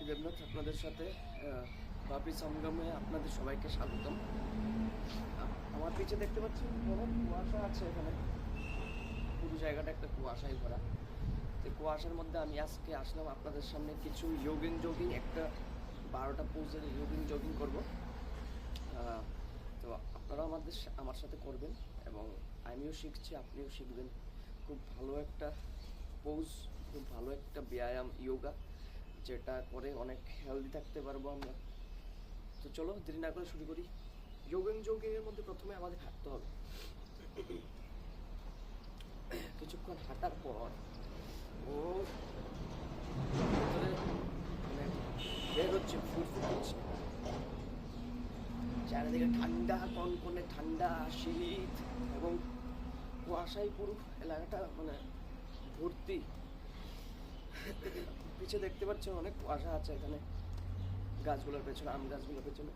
Happy Debnath আপনাদের সাথে বাপি সঙ্গমে আপনাদের সবাইকে স্বাগতম। আমার পিছে দেখতে পাচ্ছেন বড় কুয়াশা আছে, এখানে পুরো জায়গাটা একটা কুয়াশায় ভরা। তো কুয়াশার মধ্যে আমি আজকে আসলাম আপনাদের সামনে কিছু জগিং একটা 12টা পোজের জগিং করব। তো আপনারা আমার সাথে করবেন এবং আমিও শিখছি, আপনিও শিখবেন। খুব ভালো একটা পোজ, খুব ভালো একটা ব্যায়াম, যোগা, যেটা করে অনেক হেলদি থাকতে পারবো আমরা। তো চলো দেরি না করে শুরু করি। জগিংয়ের মধ্যে প্রথমে আমাদের হাঁটতে হবে। কিছুক্ষণ হাঁটার পর ও ভেতরে মানে বের হচ্ছে, ফুরফুর হচ্ছে, চারিদিকে ঠান্ডা, কনকনে ঠান্ডা, শীত এবং কুয়াশায় পুরো এলাকাটা মানে ভর্তি। পিছে দেখতে পাচ্ছেন অনেক কুয়াশা আছে এখানে, গাছগুলোর পেছনে, আম গাছগুলোর পেছনে।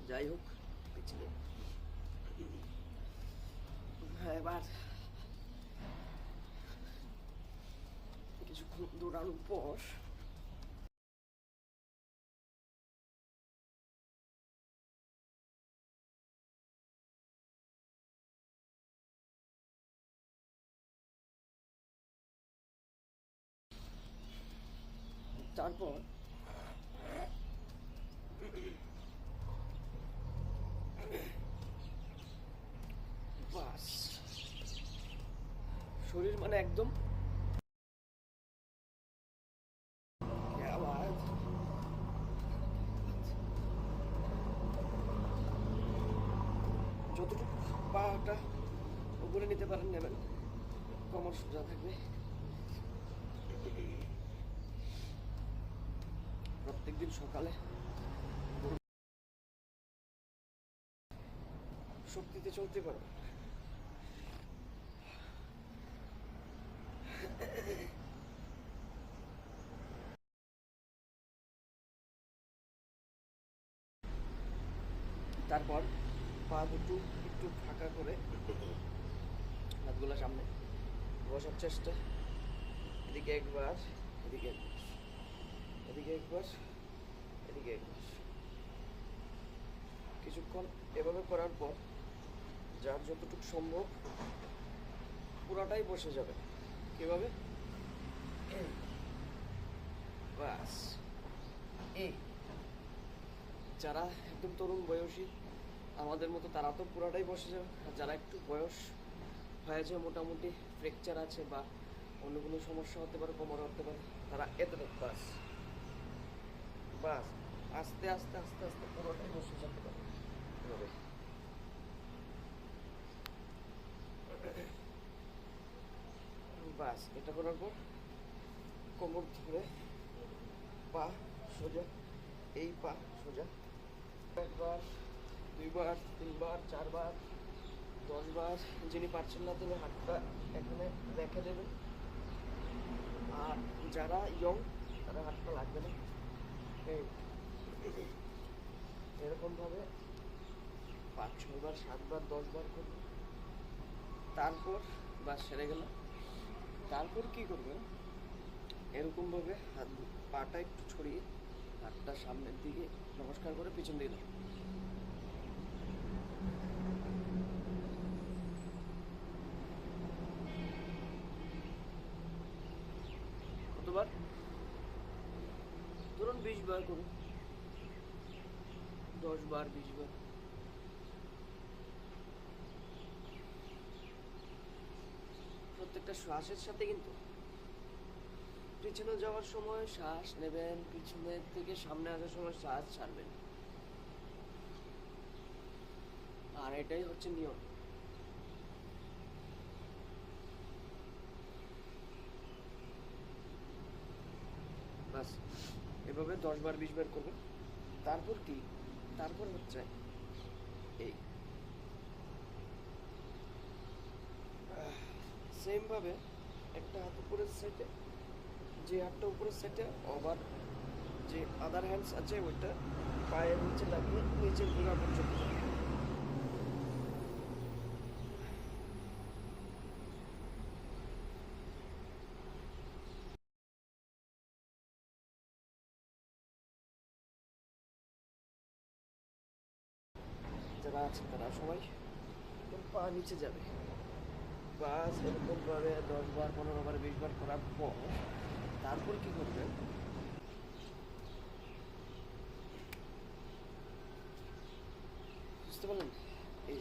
যাই হোক, পিছনে হ্যাঁ, এবার কিছুক্ষণ দৌড়ানোর পর তারপর বাস শরীর মানে একদম আবার যতটুকু পাটা উপরে নিতে পারেন নেবেন, কোমর সোজা থাকবে। প্রত্যেকদিন সকালে শক্তিতে চলতে পারো। তারপর পা দুটো একটু ফাঁকা করে হাতগুলো সামনে বসার চেষ্টা। এদিকে একবার, এদিকে একবার, এদিকে একবার, এদিকে একবার। কিছুক্ষণ এভাবে করার পর যার যতটুকু সম্ভব পুরাটাই বসে যাবে। কিভাবে? বাস এই যারা একদম তরুণ বয়সী আমাদের মতো, তারা তো পুরাটাই বসে যাবে। আর যারা একটু বয়স হয়েছে, মোটামুটি ফ্র্যাকচার আছে বা অন্য কোনো সমস্যা হতে পারে, কোমর হতে পারে, তারা এতটুকু বাস বাস আস্তে আস্তে আস্তে আস্তে পুরোটাই বসে যেতে পারে। এভাবে বাস এটা করার পর কোমর ধরে পা সোজা, এই পা সোজা, একবার, দুইবার, তিনবার, চারবার, 10বার। যিনি পারছেন না তিনি হাতটা এখানে রেখে দেবেন। আর যারা ইয়ং তারা হাতটা লাগবে না। এই এরকমভাবে 5-6বার, 7বার, 10বার করবেন। তারপর বাস সেরে গেল। তারপর কি করবেন? এরকমভাবে হাত পাটা একটু ছড়িয়ে হাতটা সামনের দিকে নমস্কার করে পিছন দিকে দাও। কতবার? ধরুন 20বার করুন, 10বার, 20বার। প্রত্যেকটা শ্বাসের সাথে কিন্তু পিছনে যাওয়ার সময় শ্বাস নেবেন, পিছনের থেকে সামনে আসার সময় শ্বাস ছাড়বেন। আর এটাই হচ্ছে নিয়ম। বাস এভাবে 10বার 20বার করবেন। তারপর কি? তারপর হচ্ছে এই সেম ভাবে একটা হাত উপরের সাইডে, যে হাতটা উপরের সাইডে, আবার যে আদার হ্যান্ডস আছে ওইটা পায়ের নিচে লাগিয়ে নিচের গোড়া পর্যন্ত। যারা আছে তারা সবাই একদম পা নিচে যাবে। বাস এরকম ভাবে 10 বার 15 বার 20 বার করার পর তারপর কি করবেন, বুঝতে পারলেন? এই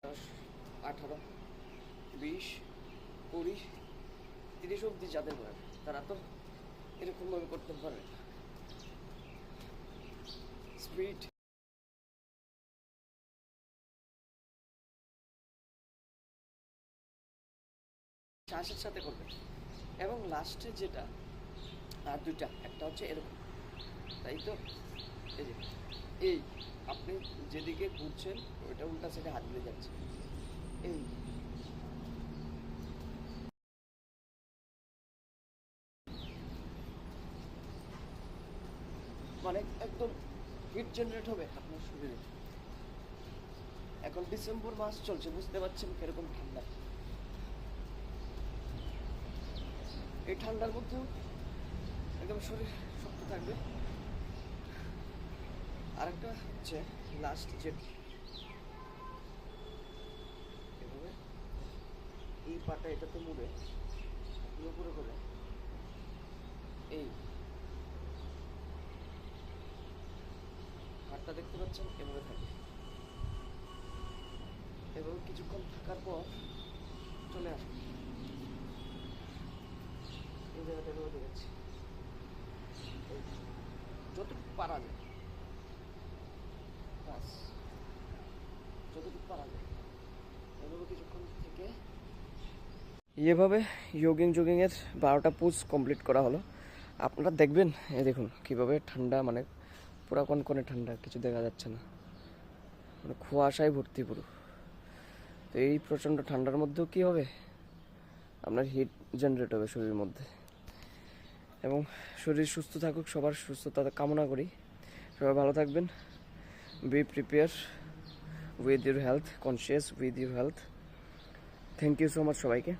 10, 18, 20, 20, 30 অব্দি যাদের বয়স তারা তো এরকম ভাবে করতে পারবে। স্পিড শ্বাসের সাথে করবে। এবং লাস্টে যেটা আর দুইটা, একটা হচ্ছে এরকম, তাই তো? এই যে এই আপনি যেদিকে ঘুরছেন ওইটা উল্টা সাইডে হাত দিয়ে যাচ্ছে। এই মানে একদম হিট জেনারেট হবে আপনার শরীরে। এখন ডিসেম্বর মাস চলছে, বুঝতে পারছেন কিরকম ঠান্ডা। এই ঠান্ডার মধ্যেও একদম শরীর শক্ত থাকবে। আরেকটা হচ্ছে লাস্ট যে এভাবে এই পাটা এটাতে মুড়ে উপরে করে এই হাতটা দেখতে পাচ্ছেন এভাবে থাকে। এবং কিছুক্ষণ থাকার পর চলে আসবে এই জায়গাটা রোদে গেছে। যতটুকু পারা যায়, বাস যতটুকু পারা যায় এভাবে কিছুক্ষণ থেকে এভাবে জগিংয়ের 12টা পুশ কমপ্লিট করা হলো। আপনারা দেখবেন, এই দেখুন কীভাবে ঠান্ডা, মানে পুরা কনকনে ঠান্ডা, কিছু দেখা যাচ্ছে না, মানে কুয়াশায় ভর্তি পুরো। তো এই প্রচণ্ড ঠান্ডার মধ্যেও কী হবে, আপনার হিট জেনারেট হবে শরীরের মধ্যে। এবং শরীর সুস্থ থাকুক, সবার সুস্থতা কামনা করি। সবাই ভালো থাকবেন। Be prepare with your health, conscious with your health. Thank you so much সবাইকে।